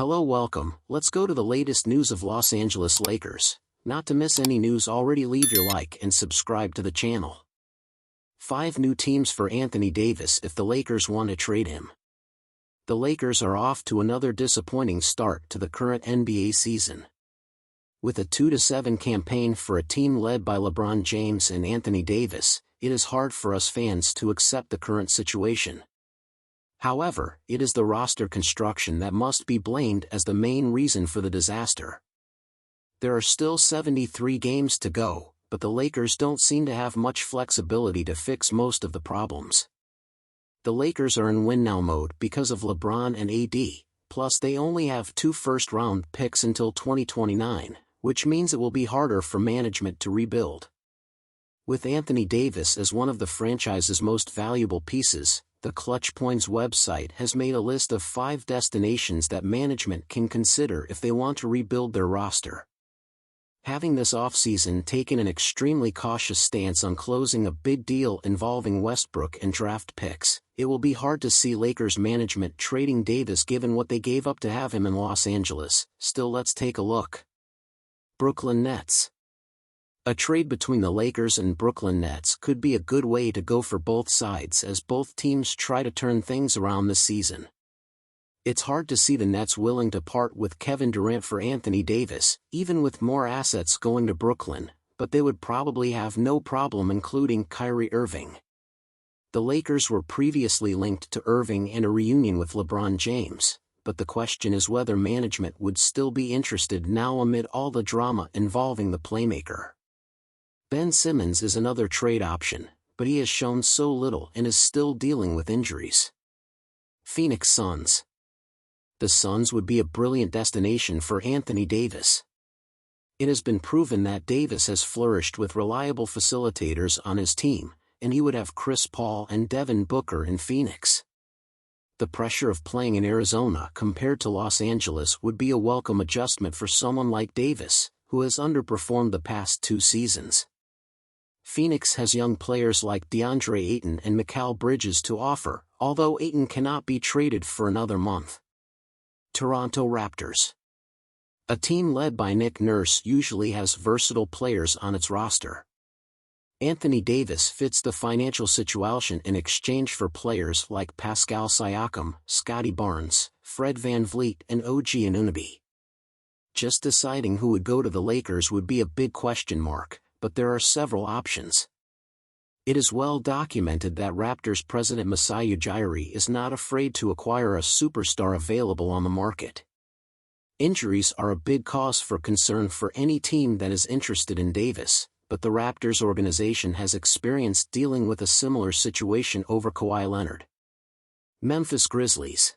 Hello, welcome. Let's go to the latest news of Los Angeles Lakers. Not to miss any news, already leave your like and subscribe to the channel. 5 new teams for Anthony Davis if the Lakers want to trade him. The Lakers are off to another disappointing start to the current NBA season. With a 2-7 campaign for a team led by LeBron James and Anthony Davis, it is hard for us fans to accept the current situation. However, it is the roster construction that must be blamed as the main reason for the disaster. There are still 73 games to go, but the Lakers don't seem to have much flexibility to fix most of the problems. The Lakers are in win-now mode because of LeBron and AD, plus they only have 2 first-round picks until 2029, which means it will be harder for management to rebuild. With Anthony Davis as one of the franchise's most valuable pieces, the Clutch Points website has made a list of 5 destinations that management can consider if they want to rebuild their roster. Having this offseason taken an extremely cautious stance on closing a big deal involving Westbrook and draft picks, it will be hard to see Lakers management trading Davis given what they gave up to have him in Los Angeles. Still, let's take a look. Brooklyn Nets. A trade between the Lakers and Brooklyn Nets could be a good way to go for both sides as both teams try to turn things around this season. It's hard to see the Nets willing to part with Kevin Durant for Anthony Davis, even with more assets going to Brooklyn, but they would probably have no problem including Kyrie Irving. The Lakers were previously linked to Irving and a reunion with LeBron James, but the question is whether management would still be interested now amid all the drama involving the playmaker. Ben Simmons is another trade option, but he has shown so little and is still dealing with injuries. Phoenix Suns. The Suns would be a brilliant destination for Anthony Davis. It has been proven that Davis has flourished with reliable facilitators on his team, and he would have Chris Paul and Devin Booker in Phoenix. The pressure of playing in Arizona compared to Los Angeles would be a welcome adjustment for someone like Davis, who has underperformed the past 2 seasons. Phoenix has young players like DeAndre Ayton and Mikal Bridges to offer, although Ayton cannot be traded for another month. Toronto Raptors. A team led by Nick Nurse usually has versatile players on its roster. Anthony Davis fits the financial situation in exchange for players like Pascal Siakam, Scottie Barnes, Fred VanVleet and OG Anunoby. Just deciding who would go to the Lakers would be a big question mark, but there are several options. It is well documented that Raptors president Masai Ujiri is not afraid to acquire a superstar available on the market. Injuries are a big cause for concern for any team that is interested in Davis, but the Raptors organization has experience dealing with a similar situation over Kawhi Leonard. Memphis Grizzlies.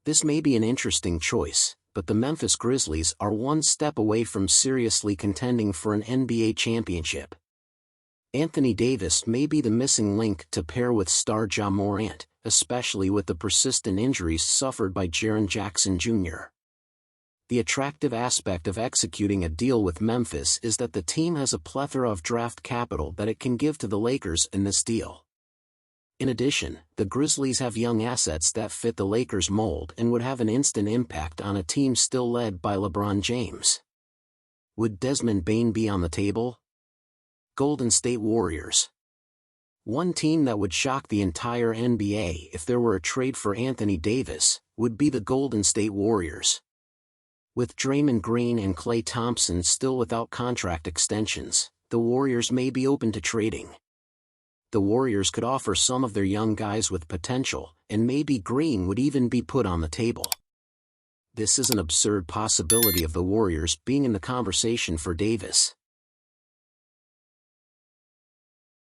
This may be an interesting choice, but the Memphis Grizzlies are one step away from seriously contending for an NBA championship. Anthony Davis may be the missing link to pair with star Ja Morant, especially with the persistent injuries suffered by Jaren Jackson Jr. The attractive aspect of executing a deal with Memphis is that the team has a plethora of draft capital that it can give to the Lakers in this deal. In addition, the Grizzlies have young assets that fit the Lakers' mold and would have an instant impact on a team still led by LeBron James. Would Desmond Bane be on the table? Golden State Warriors. One team that would shock the entire NBA if there were a trade for Anthony Davis would be the Golden State Warriors. With Draymond Green and Klay Thompson still without contract extensions, the Warriors may be open to trading. The Warriors could offer some of their young guys with potential, and maybe Green would even be put on the table. This is an absurd possibility of the Warriors being in the conversation for Davis.